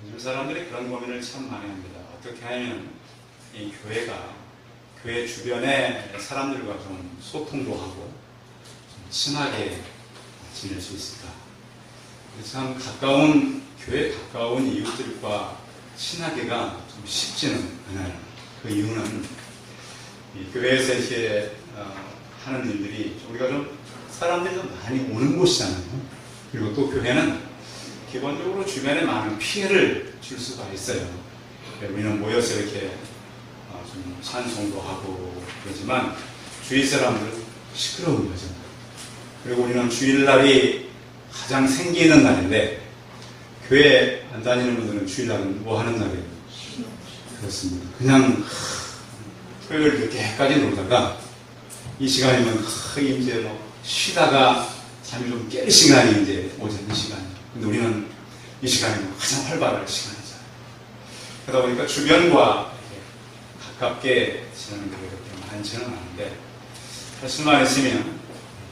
요즘 사람들이 그런 고민을 참 많이 합니다. 어떻게 하면 이 교회가 교회 주변의 사람들과 좀 소통도 하고 좀 친하게 지낼 수 있을까? 참 교회에 가까운 이웃들과 친하기가 좀 쉽지는 않아요. 그 이유는 이 교회에서 이렇게 하는 일들이 우리가 좀 사람들이 좀 많이 오는 곳이잖아요. 그리고 또 교회는 기본적으로 주변에 많은 피해를 줄 수가 있어요. 우리는 모여서 이렇게 좀 찬송도 하고 그러지만 주위 사람들은 시끄러운 거죠. 그리고 우리는 주일날이 가장 생기 있는 날인데 교회 안 다니는 분들은 주일날은 뭐 하는 날이에요? 그렇습니다. 그냥 토요일 늦게까지 놀다가 이 시간이면 이제 뭐 쉬다가 잠이 좀 깰 시간이 이제 오전 이 시간이에요. 근데 우리는 이 시간이 가장 활발할 시간이잖아요. 그러다 보니까 주변과 가깝게 지내는 게 그렇게 많지는 않은데 사실 말했으면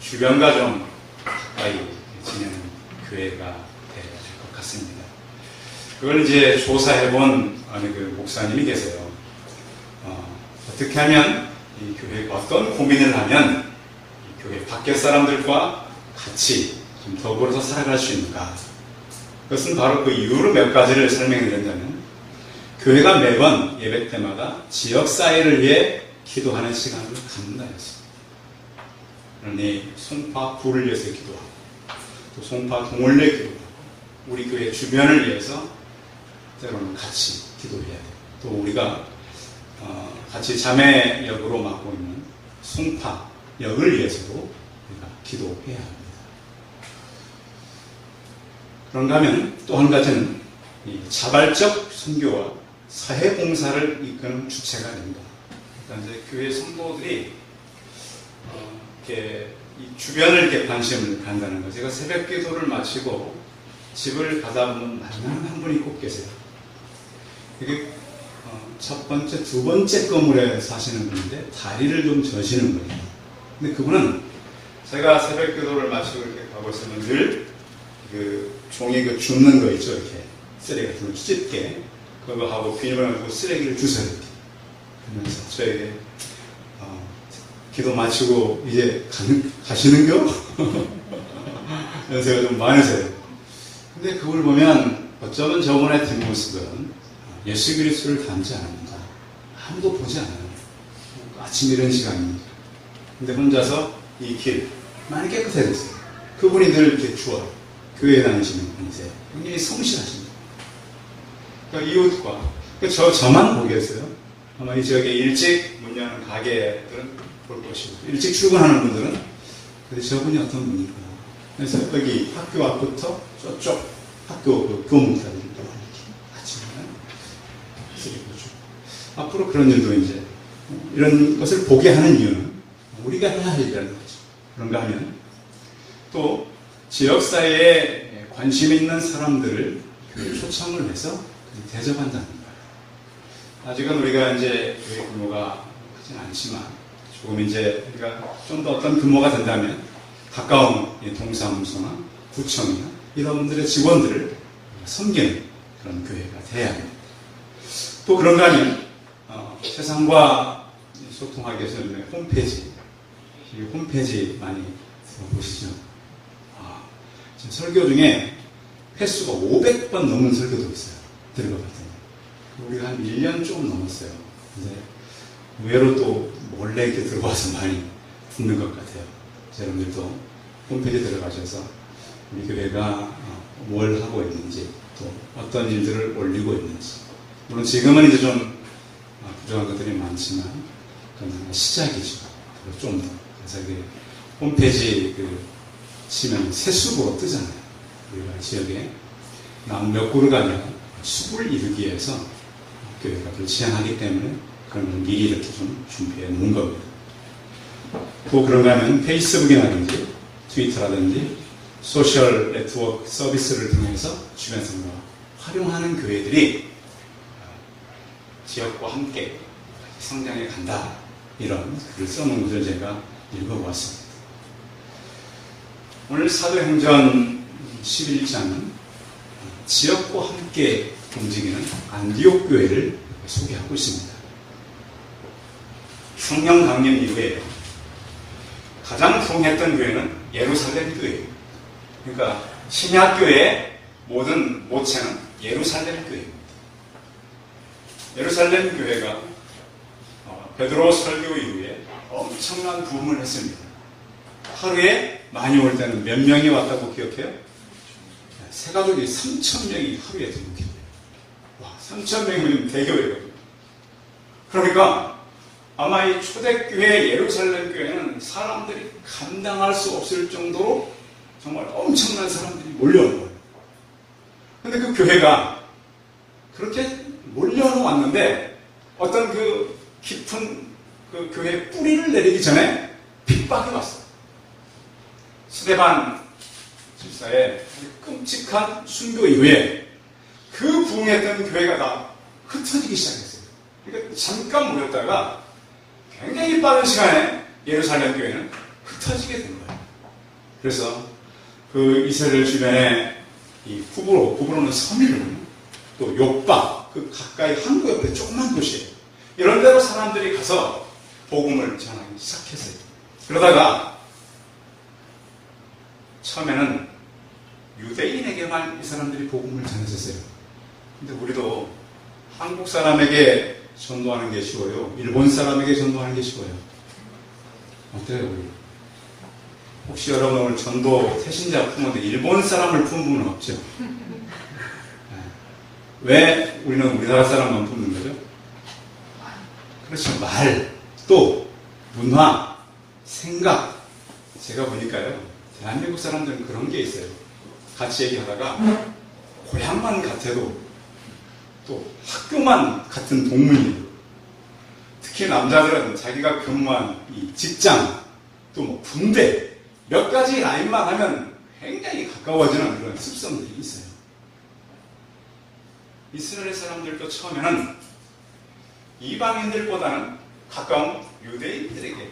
주변과 좀 가까이 지내는 교회가 되어야 될 것 같습니다. 그걸 이제 조사해본 어느 그 목사님이 계세요. 어떻게 하면 이 교회가 어떤 고민을 하면 이 교회 밖의 사람들과 같이 좀 더불어서 살아갈 수 있는가? 그것은 바로 그 이유로 몇 가지를 설명해 드린다면 교회가 매번 예배 때마다 지역사회를 위해 기도하는 시간을 갖는다였습니다. 그러니 송파 구를 위해서 기도하고 또 송파 동을 위해 기도하고 우리 교회 주변을 위해서 때로는 같이 기도해야 돼요. 또 우리가 같이 자매역으로 맡고 있는 송파역을 위해서도 우리가 기도해야 합니다. 그런가 하면 또 한 가지는 이 자발적 선교와 사회봉사를 이끄는 주체가 됩니다. 그러니까 이제 교회 성도들이 이렇게 이 주변을 이렇게 관심을 갖는다는 거예요. 제가 새벽 기도를 마치고 집을 가다 보면 마지막에 한 분이 꼭 계세요. 이게 첫 번째, 두 번째 건물에 사시는 분인데 다리를 좀 저시는 분이에요. 근데 그분은 제가 새벽 기도를 마치고 이렇게 가고 있으면 늘 그 종이 그 줍는 거 있죠, 이렇게 쓰레기 같은 거 찢게 그거 하고 비닐을 가지고 쓰레기를 주세요. 이렇게 그러면서 저에게 기도 마치고 이제 가시는겨? 연세가 좀 많으세요. 근데 그걸 보면 어쩌면 저분의 뒷모습은 예수 그리스도를 닮지 않습니다. 아무도 보지 않아요. 아침 이런 시간입니다. 근데 혼자서 이 길 많이 깨끗해졌어요. 그분이 늘 이렇게 주어요. 교회에 다니시는 분이세요. 굉장히 성실하십니다. 그러니까 이웃과 저만 보겠어요. 아마 이 지역에 일찍 문 여는 가게들은 볼 것이고 일찍 출근하는 분들은 근데 저분이 어떤 분일까? 그래서 여기 학교 앞부터 저쪽 학교 그 교문까지 이렇게 같이 쓰레기를 주고 앞으로 그런 일도 이제 이런 것을 보게 하는 이유는 우리가 해야 할 일이라는 거죠. 그런가 하면 또 지역사회에 관심 있는 사람들을 초청을 해서 대접한다는 거예요. 아직은 우리가 이제 교회 규모가 크진 않지만 조금 이제 우리가 좀 더 어떤 규모가 된다면 가까운 동사무소나 구청이나 이런 분들의 직원들을 섬기는 그런 교회가 돼야 됩니다. 또 그런가 하면 세상과 소통하기 위해서 홈페이지, 이 홈페이지 많이 보시죠. 지금 설교 중에 횟수가 500번 넘는 설교도 있어요. 들어봤더니. 우리가 한 1년 좀 넘었어요. 근데 의외로 또 몰래 이렇게 들어와서 많이 듣는 것 같아요. 여러분들도 홈페이지에 들어가셔서 우리 교회가 뭘 하고 있는지 또 어떤 일들을 올리고 있는지 물론 지금은 이제 좀 부족한 것들이 많지만 그건 시작이죠. 좀 더. 그래서 그 홈페이지 치면 새 숲으로 뜨잖아요. 우리가 지역에 나무 몇 그루 가면 숲을 이루기 위해서 교회가 그걸 지향하기 때문에 그런 걸 미리 이렇게 좀 준비해 놓은 겁니다. 또 그런가 하면 페이스북이라든지 트위터라든지 소셜 네트워크 서비스를 통해서 주변 성도가 활용하는 교회들이 지역과 함께 성장해 간다. 이런 글을 써놓은 것을 제가 읽어보았습니다. 오늘 사도행전 11장은 지역과 함께 움직이는 안디옥 교회를 소개하고 있습니다. 성령 강림 이후에 가장 부흥했던 교회는 예루살렘 교회예요. 그러니까 신약교회의 모든 모체는 예루살렘 교회입니다. 예루살렘 교회가 베드로 설교 이후에 엄청난 부흥을 했습니다. 하루에 많이 올 때는 몇 명이 왔다고 기억해요? 세 가족이 3,000명이 하루에 등록해요. 와, 3,000명이면 대교회거든요. 그러니까 아마 이 초대교회 예루살렘 교회는 사람들이 감당할 수 없을 정도로 정말 엄청난 사람들이 몰려온 거예요. 근데 그 교회가 그렇게 몰려는 왔는데 어떤 그 깊은 그 교회의 뿌리를 내리기 전에 핍박이 왔어요. 스데반 집사의 끔찍한 순교 이후에 그 부흥했던 교회가 다 흩어지기 시작했어요. 그러니까 잠깐 모였다가 굉장히 빠른 시간에 예루살렘 교회는 흩어지게 된 거예요. 그래서 그 이스라엘 주변에 이 후브로는 섬이거든요. 또 욥바, 그 가까이 항구 옆에 조그만 도시예요. 이런 데로 사람들이 가서 복음을 전하기 시작했어요. 그러다가 처음에는 유대인에게만 이 사람들이 복음을 전했었어요. 근데 우리도 한국 사람에게 전도하는 게 쉬워요? 일본 사람에게 전도하는 게 쉬워요? 어때요, 우리? 혹시 여러분 오늘 전도 태신자 품었는데 일본 사람을 품은 분은 없죠? 왜 우리는 우리나라 사람만 품는 거죠? 그렇죠. 말, 또 문화, 생각. 제가 보니까요, 대한민국 사람들은 그런 게 있어요. 같이 얘기하다가 고향만 같아도 또 학교만 같은 동문이에요. 특히 남자들은 자기가 근무한 이 직장, 또 뭐 군대, 몇 가지 라인만 하면 굉장히 가까워지는 그런 습성들이 있어요. 이스라엘 사람들도 처음에는 이방인들보다는 가까운 유대인들에게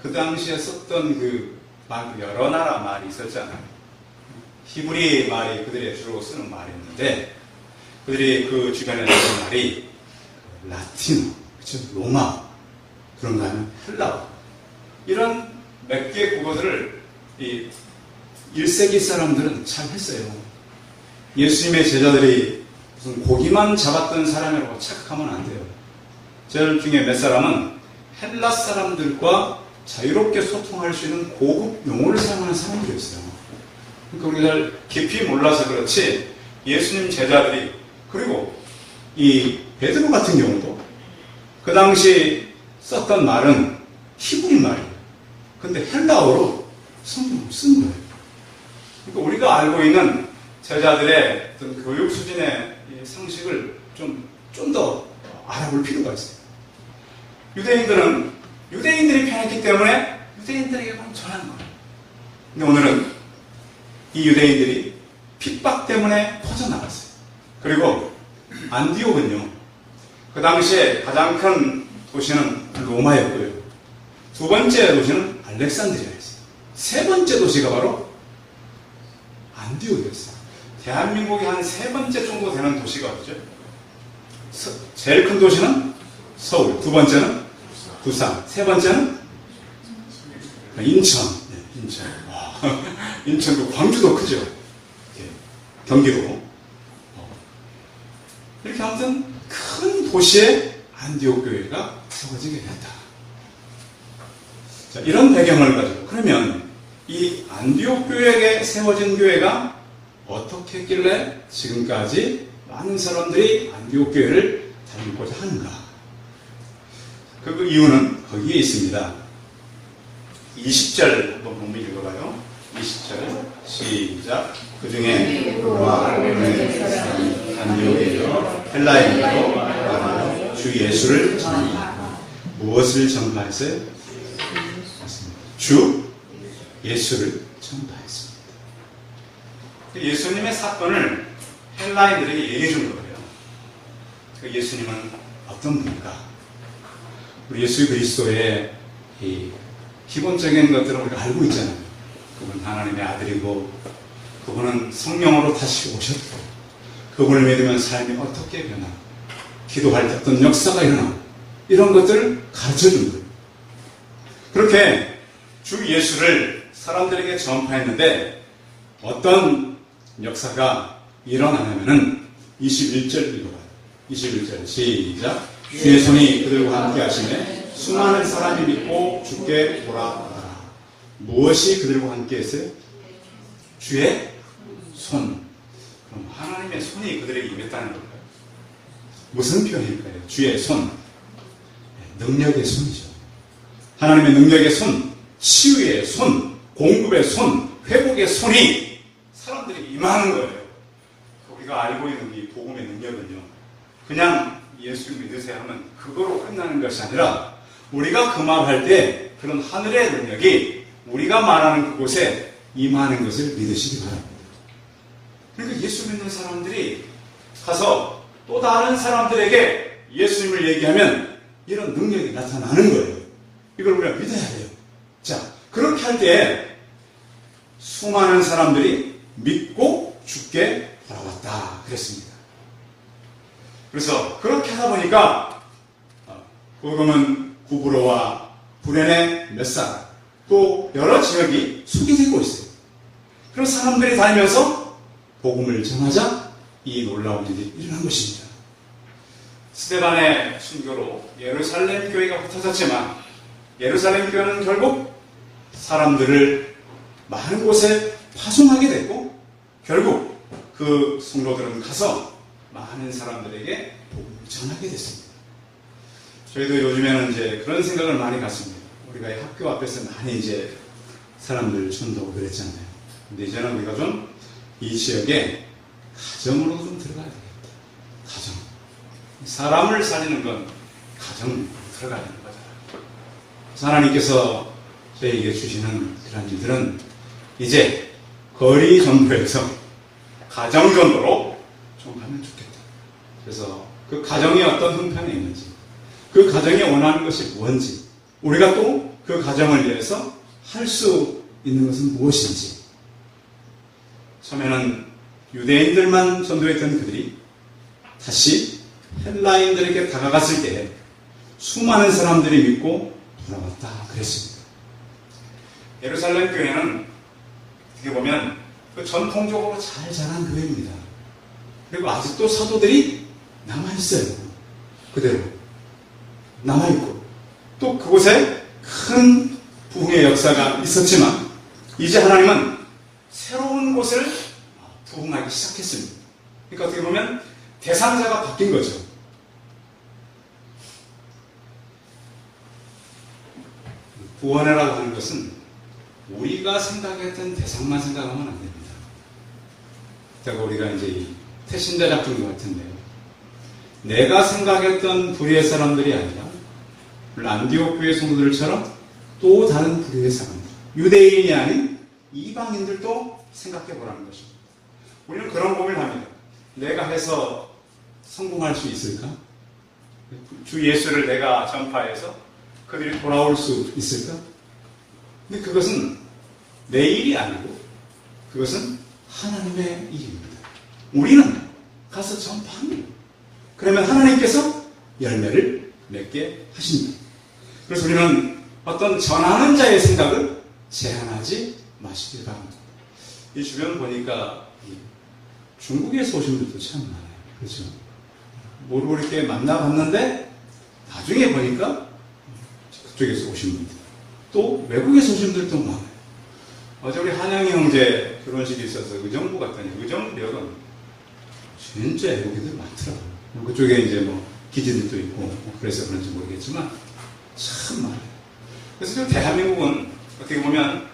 그 당시에 썼던 그 말, 여러 나라 말이 있었잖아요. 히브리 말이 그들이 주로 쓰는 말이었는데 그들이 그 주변에 쓰는 말이 라틴어, 그렇죠? 로마, 그런가 하면 헬라어, 이런 몇 개 국어들을 이 1세기 사람들은 잘 했어요. 예수님의 제자들이 무슨 고기만 잡았던 사람이라고 착각하면 안 돼요. 저들 중에 몇 사람은 헬라 사람들과 자유롭게 소통할 수 있는 고급 용어를 사용하는 사람들이었어요. 그러니까 우리가 잘 깊이 몰라서 그렇지 예수님 제자들이, 그리고 이 베드로 같은 경우도 그 당시 썼던 말은 히브리 말이에요. 근데 헬라어로 성경을 쓴 거예요. 그러니까 우리가 알고 있는 제자들의 어떤 교육 수준의 상식을 좀 더 알아볼 필요가 있어요. 유대인들은 유대인들이 편했기 때문에 유대인들에게만 전하는 거예요. 근데 오늘은 이 유대인들이 핍박 때문에 퍼져나갔어요. 그리고 안디옥은요, 그 당시에 가장 큰 도시는 로마였고요. 두 번째 도시는 알렉산드리아였어요. 세 번째 도시가 바로 안디옥이었어요. 대한민국이 한 세 번째 정도 되는 도시가 어디죠? 제일 큰 도시는 서울, 두 번째는 부산, 세 번째는 인천. 네, 인천. 인천도, 광주도 크죠. 경기도. 이렇게 아무튼 큰 도시에 안디옥 교회가 세워지게 됐다. 자, 이런 배경을 가지고 그러면 이 안디옥 교회에 세워진 교회가 어떻게 했길래 지금까지 많은 사람들이 안디옥 교회를 다니고자 하는가? 그 이유는 거기에 있습니다. 20절 한번 본문 읽어봐요. 20절 시작. 그 중에 안디옥에서 헬라인으로 말하여 주 예수를 전하라. 무엇을 전파했어요? 주 예수를 전파했습니다. 예수님의 사건을 헬라인들에게 얘기해 준 거예요. 그 예수님은 어떤 분인가? 우리 예수 그리스도의 이 기본적인 것들을 우리가 알고 있잖아요. 그분은 하나님의 아들이고, 그분은 성령으로 다시 오셨고, 그분을 믿으면 삶이 어떻게 변하고 기도할 때 어떤 역사가 일어나고 이런 것들을 가르쳐준 거예요. 그렇게 주 예수를 사람들에게 전파했는데 어떤 역사가 일어나냐면은 21절 읽어봐요. 21절 시작. 주의 손이 그들과 함께 하시매 수많은 사람이 믿고 주께 돌아오더라. 무엇이 그들과 함께 했어요? 주의 손. 그럼 하나님의 손이 그들에게 임했다는 걸까요? 무슨 표현일까요? 주의 손. 능력의 손이죠. 하나님의 능력의 손, 치유의 손, 공급의 손, 회복의 손이 사람들에게 임하는 거예요. 우리가 알고 있는 이 복음의 능력은요, 그냥 예수 믿으세요 하면 그거로 끝나는 것이 아니라 우리가 그 말할 때 그런 하늘의 능력이 우리가 말하는 그곳에 임하는 것을 믿으시기 바랍니다. 그러니까 예수 믿는 사람들이 가서 또 다른 사람들에게 예수님을 얘기하면 이런 능력이 나타나는 거예요. 이걸 우리가 믿어야 돼요. 자, 그렇게 할 때 수많은 사람들이 믿고 주께 돌아왔다 그랬습니다. 그래서 그렇게 하다 보니까 그러면 구브로와 브레네 몇 사람 또 여러 지역이 소개되고 있어요. 그래서 사람들이 다니면서 복음을 전하자 이 놀라운 일이 일어난 것입니다. 스데반의 순교로 예루살렘 교회가 흩어졌지만 예루살렘 교회는 결국 사람들을 많은 곳에 파송하게 됐고 결국 그 성도들은 가서 많은 사람들에게 복음을 전하게 됐습니다. 저희도 요즘에는 이제 그런 생각을 많이 갖습니다. 우리가 학교 앞에서 많이 이제 사람들 전도하고 그랬잖아요. 근데 이제는 우리가 좀 이 지역에 가정으로 좀 들어가야 되겠다. 가정. 사람을 살리는 건 가정 들어가야 되는 거잖아요. 하나님께서 저희에게 주시는 그런 일들은 이제 거리 전도에서 가정 전도로 좀 가면 좋겠다. 그래서 그 가정이 어떤 형편에 있는지, 그 가정이 원하는 것이 뭔지, 우리가 또 그 가정을 위해서 할 수 있는 것은 무엇인지. 처음에는 유대인들만 전도했던 그들이 다시 헬라인들에게 다가갔을 때 수많은 사람들이 믿고 돌아왔다 그랬습니다. 예루살렘 교회는 어떻게 보면 그 전통적으로 잘 자란 교회입니다. 그리고 아직도 사도들이 남아있어요. 그대로 남아있고 또 그곳에 큰 부흥의 역사가 있었지만 이제 하나님은 새로운 곳을 부흥하기 시작했습니다. 그러니까 어떻게 보면 대상자가 바뀐 거죠. 구원이라고 하는 것은 우리가 생각했던 대상만 생각하면 안 됩니다. 제가 우리가 이제 이 태신자 작품도 같은데요. 내가 생각했던 부류의 사람들이 아니라 안디옥 교회 성도들처럼 또 다른 부류의 사람들, 유대인이 아닌 이방인들도 생각해 보라는 것입니다. 우리는 그런 고민을 합니다. 내가 해서 성공할 수 있을까? 주 예수를 내가 전파해서 그들이 돌아올 수 있을까? 근데 그것은 내 일이 아니고 그것은 하나님의 일입니다. 우리는 가서 전파합니다. 그러면 하나님께서 열매를 맺게 하십니다. 그래서 우리는 어떤 전하는 자의 생각을 제한하지 마시길 바랍니다. 이 주변 보니까 중국에서 오신 분들도 참 많아요. 그렇죠? 모르고 이렇게 만나봤는데 나중에 보니까 그쪽에서 오신 분들 또 외국에서 오신 분들도 많아요. 어제 우리 한영이 형제 결혼식이 있어서 의정부 갔더니 의정부역은 진짜 외국인들 많더라고요. 그쪽에 이제 뭐 기지들도 있고 뭐 그래서 그런지 모르겠지만 참 많아요. 그래서 지금 대한민국은 어떻게 보면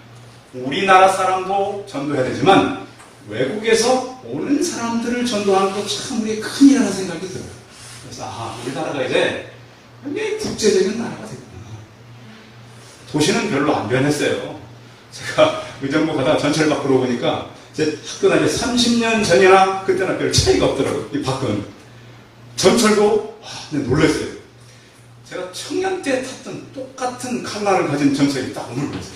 우리나라 사람도 전도해야 되지만 외국에서 오는 사람들을 전도하는 것도 참 우리의 큰일이라는 생각이 들어요. 그래서 우리나라가 이제 굉장히 국제적인 나라가 됐구나. 도시는 별로 안 변했어요. 제가 의정부 가다가 전철 밖으로 보니까 제 학교 다닐 때 30년 전이나 그때나 별 차이가 없더라고요. 이 밖은. 전철도 놀랐어요. 제가 청년 때 탔던 똑같은 컬러를 가진 전철이 딱 오늘 보세요.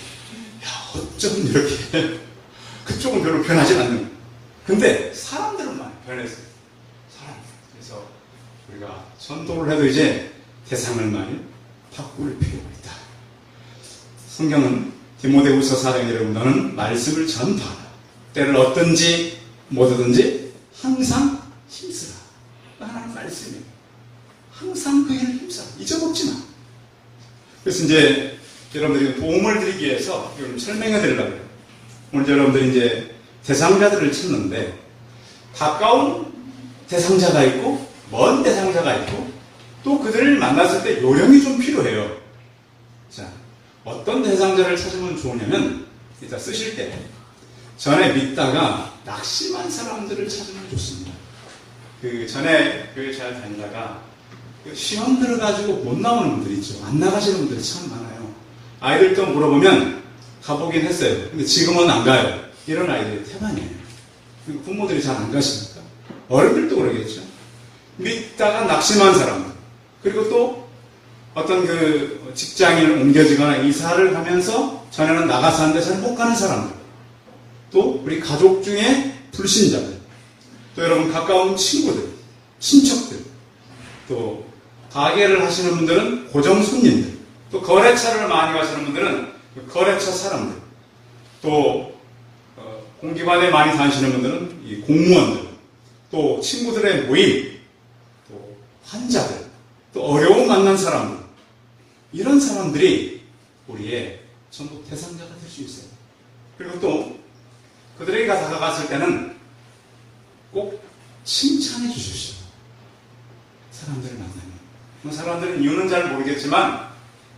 야, 어쩜 이렇게 그쪽은 별로 변하진 않는. 근데 사람들은 많이 변했어요. 그래서 우리가 전도를 해도 이제 대상을 많이 바꿀 필요가 있다. 성경은 디모데후서 4장에 이르면 너는 말씀을 전파하라. 때를 얻든지 못 얻든지 항상 힘쓰라. 하나님 말씀이에요. 항상 그 일을 힘써. 잊어먹지 마. 그래서 이제 여러분들이 도움을 드리기 위해서 이걸 설명해 드리려고 해요. 오늘 여러분들이 이제 대상자들을 찾는데 가까운 대상자가 있고 먼 대상자가 있고 또 그들을 만났을 때 요령이 좀 필요해요. 자, 어떤 대상자를 찾으면 좋으냐면 일단 쓰실 때 전에 믿다가 낙심한 사람들을 찾으면 좋습니다. 그 전에 교회 잘 다니다가 시험 들어가지고 못 나오는 분들 있죠. 안 나가시는 분들이 참 많아요. 아이들 또 물어보면 가보긴 했어요. 근데 지금은 안 가요. 이런 아이들이 태반이에요. 부모들이 잘 안 가시니까. 어른들도 그러겠죠. 믿다가 낙심한 사람들. 그리고 또 어떤 그 직장인을 옮겨지거나 이사를 하면서 전에는 나가서 하는데 잘 못 가는 사람들. 또 우리 가족 중에 불신자들. 또 여러분 가까운 친구들, 친척들. 또 가게를 하시는 분들은 고정 손님들. 또 거래처를 많이 가시는 분들은 거래처 사람들. 또 공기관에 많이 다니시는 분들은 이 공무원들. 또 친구들의 모임. 또 환자들. 또 어려움 만난 사람들. 이런 사람들이 우리의 전부 대상자가 될 수 있어요. 그리고 또 그들에게 다가갔을 때는 꼭 칭찬해 주십시오. 사람들을 만나면. 그 사람들은 이유는 잘 모르겠지만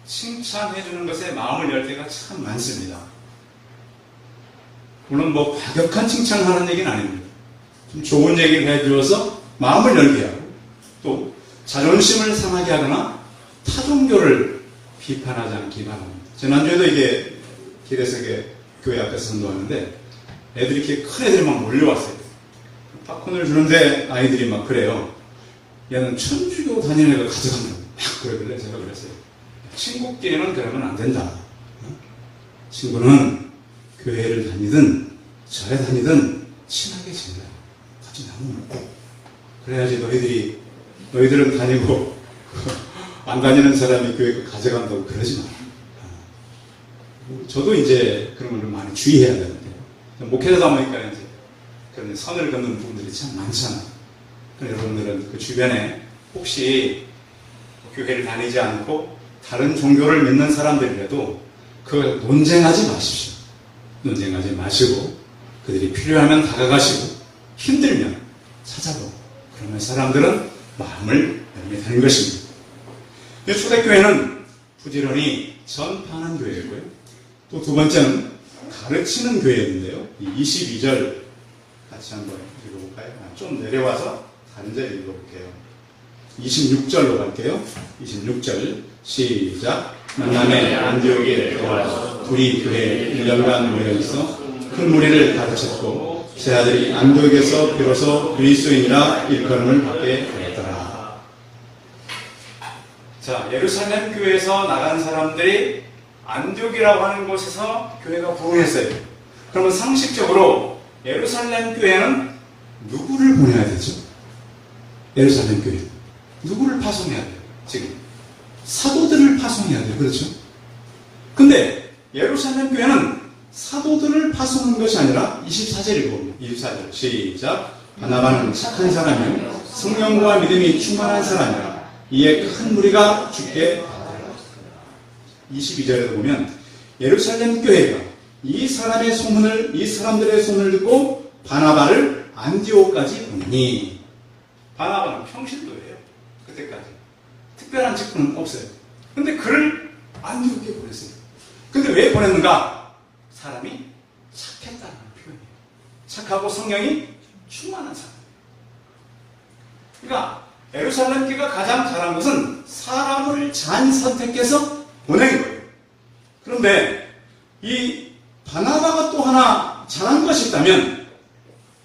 칭찬해 주는 것에 마음을 열 때가 참 많습니다. 물론 뭐 과격한 칭찬하는 얘기는 아닙니다. 좀 좋은 얘기를 해주어서 마음을 열게 하고 또 자존심을 상하게 하거나 타종교를 비판하지 않기 바랍니다. 지난주에도 이게 길에서 교회 앞에서 선도하는데 애들이 이렇게 큰 애들이 막 몰려왔어요. 팝콘을 주는데 아이들이 막 그래요. 얘는 천주교 다니는 애가 가져간다고 막 그러길래 제가 그랬어요. 친구끼리는 그러면 안 된다. 친구는 교회를 다니든 절에 다니든 친하게 지내라. 같이 나무 먹고 그래야지 너희들은 다니고 안 다니는 사람이 교회 가져간다고 그러지 마. 저도 이제 그런 걸 많이 주의해야 되는데 목회자다 보니까 이제 그런 선을 긋는 부분들이 참 많잖아요. 여러분들은 그 주변에 혹시 교회를 다니지 않고 다른 종교를 믿는 사람들이라도 그걸 논쟁하지 마십시오. 논쟁하지 마시고 그들이 필요하면 다가가시고 힘들면 찾아보고 그러면 사람들은 마음을 열게 되는 것입니다. 초대교회는 부지런히 전파하는 교회고요. 또 두 번째는 가르치는 교회인데요. 이 22절 같이 한번 읽어볼까요? 좀 내려와서 다른 절 읽어볼게요. 26절로 갈게요. 26절 시작. 만남의 안디옥에 들어와서 둘이 교회에 1년간 모여있어 큰 무리를 가르쳤고 제 아들이 안디옥에서 비로소 그리스도인이라 일컬음을 받게 되었더라. 자, 예루살렘 교회에서 나간 사람들이 안디옥이라고 하는 곳에서 교회가 부흥했어요. 그러면 상식적으로 예루살렘 교회는 누구를 보내야 되죠? 예루살렘 교회 누구를 파송해야 돼요? 지금 사도들을 파송해야 돼요. 그렇죠? 근데 예루살렘 교회는 사도들을 파송한 것이 아니라 24절 읽어봅니다. 24절 시작. 바나바는 착한 사람이요 성령과 믿음이 충만한 사람이라 이에 큰 무리가 죽게 22절에도 보면 예루살렘 교회가 이 사람들의 소문을 듣고 바나바를 안디옥까지 보내니 바나바는 평신도예요. 그때까지 특별한 직분은 없어요. 근데 그를 안디옥에 보냈어요. 근데 왜 보냈는가? 사람이 착했다는 표현이에요. 착하고 성령이 충만한 사람. 그러니까 예루살렘 교회가 가장 잘한 것은 사람을 잘 선택해서 보낸 거예요. 그런데 이 바나바가 또 하나 잘한 것이 있다면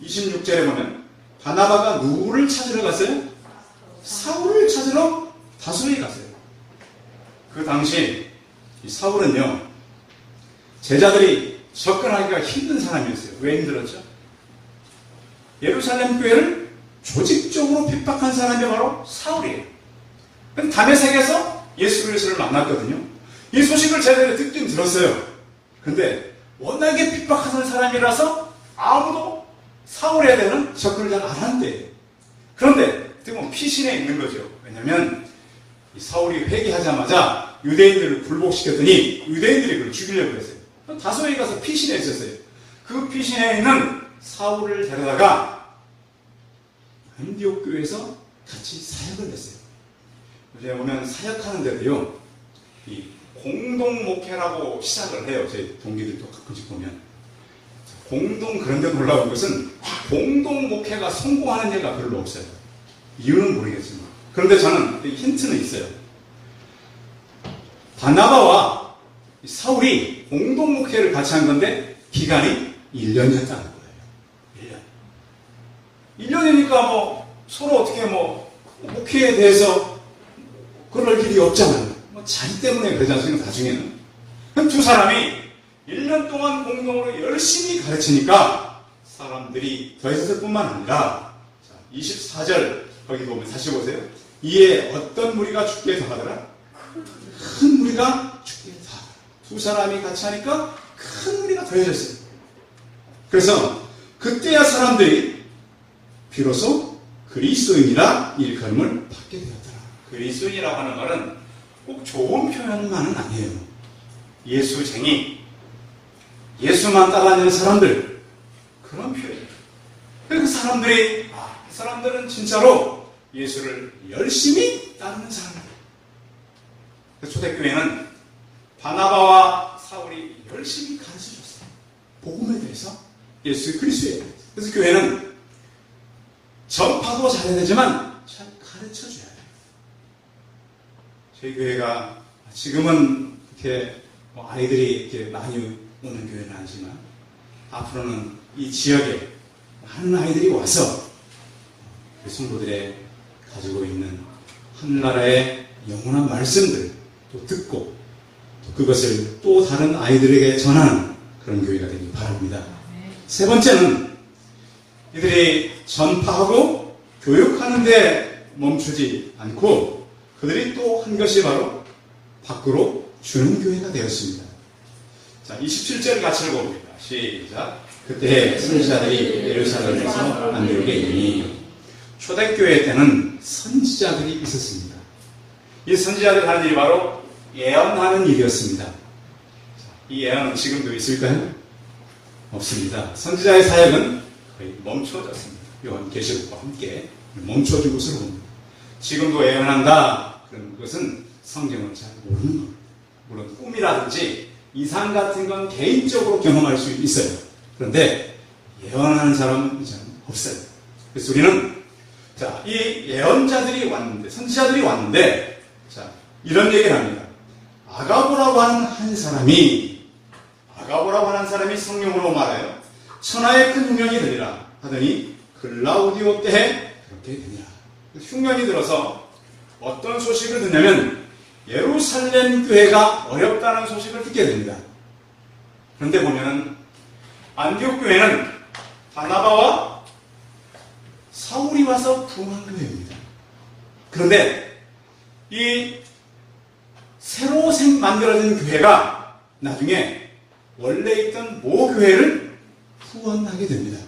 26절에 보면 바나바가 누구를 찾으러 갔어요? 사울을 찾으러 다소에 갔어요. 그 당시 이 사울은요 제자들이 접근하기가 힘든 사람이었어요. 왜 힘들었죠? 예루살렘 교회를 조직적으로 핍박한 사람이 바로 사울이에요. 다메섹에서 예수 그리스도를 만났거든요. 이 소식을 제대로 듣긴 들었어요. 근데 워낙에 핍박하는 사람이라서 아무도 사울에 대한 접근을 잘 안 한대요. 그런데 어떻게 보면 피신해 있는 거죠. 왜냐하면 이 사울이 회개하자마자 유대인들을 굴복시켰더니 유대인들이 그걸 죽이려고 했어요. 다소에 가서 피신해 있었어요. 그 피신해 있는 사울을 데려다가 안디옥 교회에서 같이 사역을 했어요. 요즘에 보면 사역하는 데도요, 이 공동 목회라고 시작을 해요. 제 동기들도 가끔씩 보면. 공동 그런 데 놀라운 것은 공동 목회가 성공하는 예가 별로 없어요. 이유는 모르겠지만. 그런데 저는 힌트는 있어요. 바나바와 사울이 공동 목회를 같이 한 건데 기간이 1년이었다는 거예요. 1년. 1년이니까 뭐 서로 어떻게 뭐 목회에 대해서 그럴 일이 없잖아요. 뭐 자기 때문에 그러지 않습니까? 나중에는. 두 사람이 1년 동안 공동으로 열심히 가르치니까 사람들이 더 있었을 뿐만 아니라 24절 거기 보면 다시 보세요. 이에 어떤 무리가 죽게 더하더라? 큰 무리가 죽게 더하더라. 두 사람이 같이 하니까 큰 무리가 더해졌어요. 그래서 그때야 사람들이 비로소 그리스도인이라 일컬음을 받게 되었더라. 그리스도인이라고 하는 말은 꼭 좋은 표현만은 아니에요. 예수쟁이, 예수만 따라다니는 사람들, 그런 표현이에요. 그 사람들이, 이 사람들은 진짜로 예수를 열심히 따르는 사람들. 초대교회는 바나바와 사울이 열심히 가르쳐줬어요. 복음에 대해서, 예수 그리스도에 대해서. 그래서 교회는 전파도 잘해야 되지만 잘 가르쳐줘야 돼요. 저희 교회가 지금은 이렇게 아이들이 이렇게 많이 오는 교회는 아니지만 앞으로는 이 지역에 많은 아이들이 와서 성도들의 가지고 있는 하늘나라의 영원한 말씀들 또 듣고 또 그것을 또 다른 아이들에게 전하는 그런 교회가 되길 바랍니다. 세 번째는 이들이 전파하고 교육하는 데 멈추지 않고 그들이 또 한 것이 바로 밖으로 주는 교회가 되었습니다. 자, 27절 같이 읽어봅니다. 시작. 그때 선지자들이 예루살렘에서 안디옥에 이르니 초대교회 때는 선지자들이 있었습니다. 이 선지자들이 하는 일이 바로 예언하는 일이었습니다. 이 예언은 지금도 있을까요? 없습니다. 선지자의 사역은 거의 멈춰졌습니다. 요한계시록과 함께 멈춰진 것으로 봅니다. 지금도 예언한다. 그런 것은 성경을 잘 모르는 겁니다. 물론 꿈이라든지 이상 같은 건 개인적으로 경험할 수 있어요. 그런데 예언하는 사람은 이제 없어요. 그래서 우리는 이 예언자들이 왔는데, 선지자들이 왔는데, 이런 얘기를 합니다. 아가보라고 하는 한 사람이 성령으로 말하여 천하의 큰 흉년이 되리라 하더니 글라우디오 때에 그렇게 되니라. 흉년이 들어서 어떤 소식을 듣냐면 예루살렘 교회가 어렵다는 소식을 듣게 됩니다. 그런데 보면 안디옥 교회는 바나바와 사울이 와서 부흥한 교회입니다. 그런데 이 새로 만들어진 교회가 나중에 원래 있던 모 교회를 후원하게 됩니다.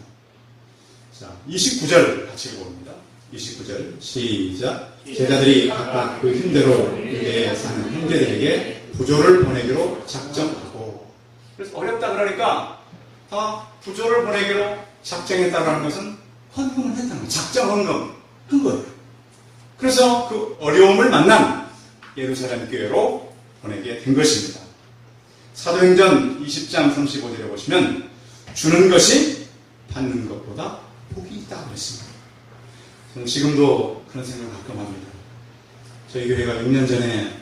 자, 29절 같이 읽어봅니다. 29절 시작. 제자들이 각각 그 힘대로 유대에 사는 형제들에게 부조를 보내기로 작정하고, 그래서 어렵다 그러니까 다 부조를 보내기로 작정했다는 것은 헌금을 했다는 거예요. 작정 헌금 한 거예요. 그래서 그 어려움을 만난 예루살렘 교회로 보내게 된 것입니다. 사도행전 20장 35절에 보시면 주는 것이 받는 것보다 복이 있다고 했습니다. 저는 지금도 그런 생각을 가끔 합니다. 저희 교회가 6년 전에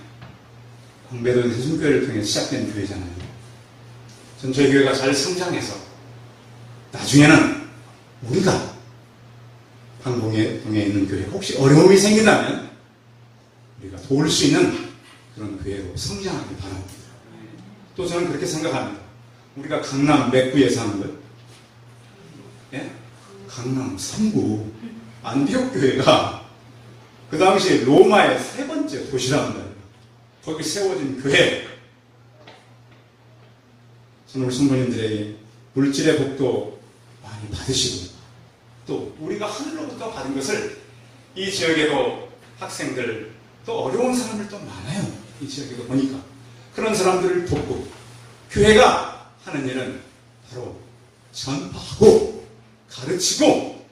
광배동 세순교회를 통해 시작된 교회잖아요. 전 저희 교회가 잘 성장해서 나중에는 우리가 방공에 있는 교회 혹시 어려움이 생긴다면 우리가 도울 수 있는 그런 교회로 성장하길 바랍니다. 또 저는 그렇게 생각합니다. 우리가 강남 맥구에 사는 것, 예? 강남 3구 안디옥 교회가 그 당시 로마의 세 번째 도시랍니다. 거기 세워진 교회. 오늘 성도님들에게 물질의 복도 많이 받으시고, 또 우리가 하늘로부터 받은 것을 이 지역에도 학생들, 또 어려운 사람들 또 많아요. 이 지역에도 보니까. 그런 사람들을 돕고, 교회가 하는 일은 바로 전파하고 가르치고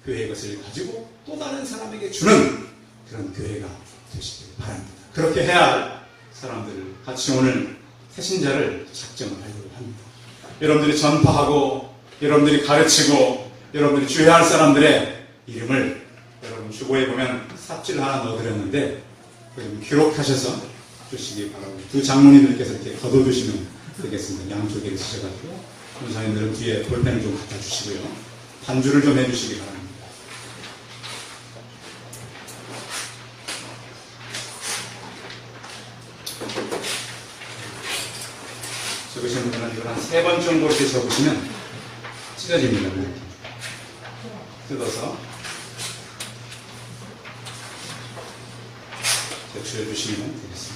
교회의 것을 가지고 또 다른 사람에게 주는 그런 교회가 되시길 바랍니다. 그렇게 해야 할 사람들을 같이 오늘 새신자를 작정을 하려고 합니다. 여러분들이 전파하고 여러분들이 가르치고 여러분들이 주의할 사람들의 이름을 여러분 주보에 보면 삽질 하나 넣어드렸는데 기록하셔서 주시기 바랍니다. 두 장로님들께서 이렇게 걷어두시면 되겠습니다. 양쪽에 있으셔가지고 권사님들은 뒤에 볼펜을 좀 갖다 주시고요. 반주를 좀 해주시기 바랍니다. 적으시는 분들은 이걸 한 3번 정도 이렇게 적으시면 찢어집니다. 이렇게 뜯어서 제출해 주시면 되겠습니다.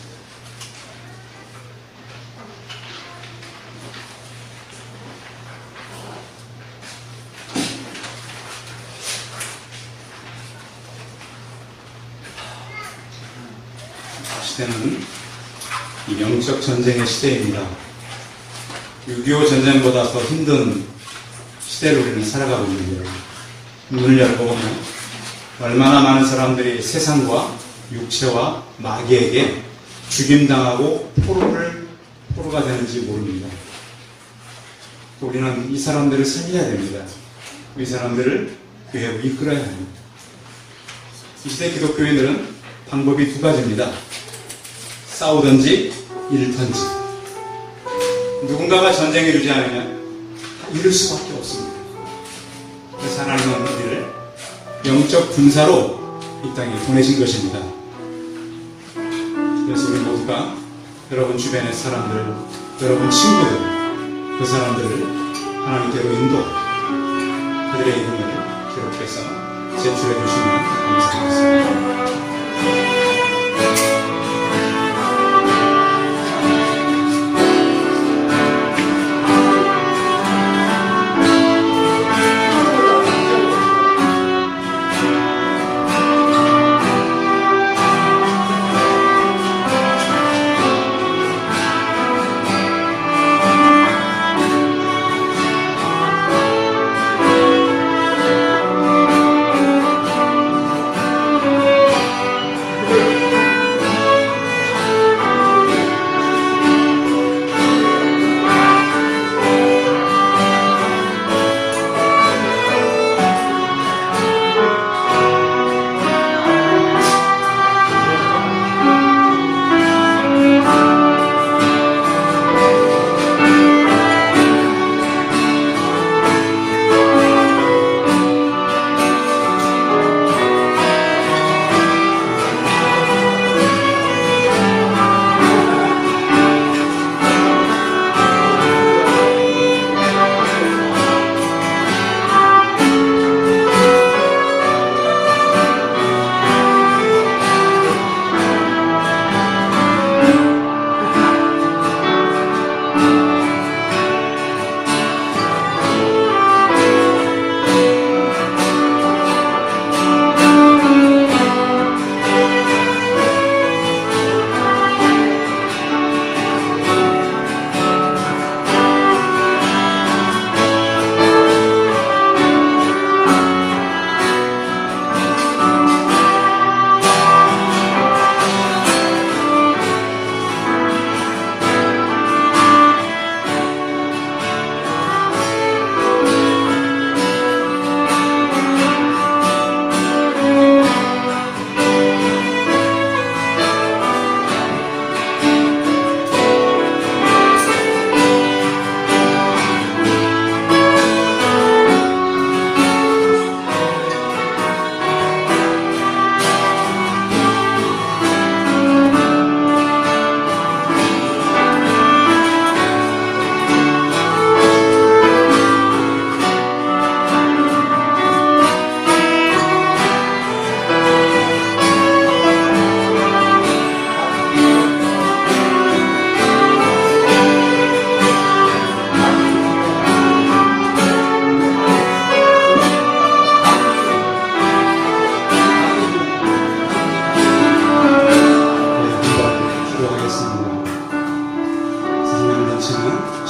시대는 이 영적 전쟁의 시대입니다. 6.25 전쟁보다 더 힘든 시대를 우리는 살아가고 있는데요. 문을 열고 보면 얼마나 많은 사람들이 세상과 육체와 마귀에게 죽임당하고 포로가 되는지 모릅니다. 또 우리는 이 사람들을 살려야 됩니다. 이 사람들을 교회로 이끌어야 합니다. 이 시대 기독교인들은 방법이 두 가지입니다. 싸우든지 잃든지. 누군가가 전쟁에 이르지 않으면 잃을 수밖에 없습니다. 그래서 하나님은 우리를 영적 군사로 이 땅에 보내신 것입니다. 그래서 우리 모두가 여러분 주변의 사람들, 여러분 친구들, 그 사람들을 하나님께로 인도, 그들의 이름을 기록해서 제출해 주시면 감사하겠습니다.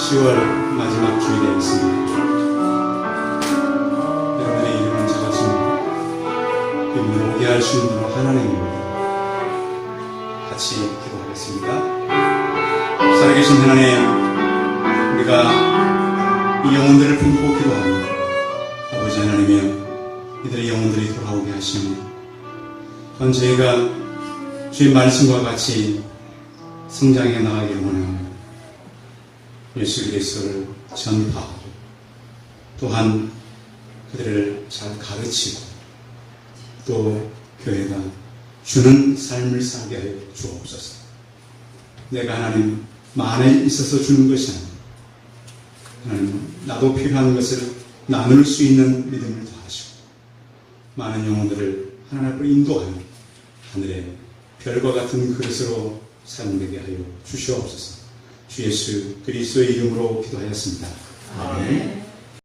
10월 마지막 주일에 있습니다. 여러분의 이름은 작아지만 이름을 오게 할 수 있는 하나님입니다. 같이 기도하겠습니다. 살아계신 하나님, 우리가 이 영혼들을 품고 기도합니다. 아버지 하나님이여, 이들의 영혼들이 돌아오게 하시니 또한 저희가 주의 말씀과 같이 성장해 나가기를 원하며 예수 그리스도를 전파하고 또한 그들을 잘 가르치고 또 교회가 주는 삶을 살게 하여 주옵소서. 내가 하나님 만에 있어서 주는 것이 아니라 하나님 나도 필요한 것을 나눌 수 있는 믿음을 더하시고 많은 영혼들을 하나님 앞으로 인도하여 하늘의 별과 같은 그릇으로 사용되게 하여 주시옵소서. 주 예수 그리스도의 이름으로 기도하였습니다. 아멘.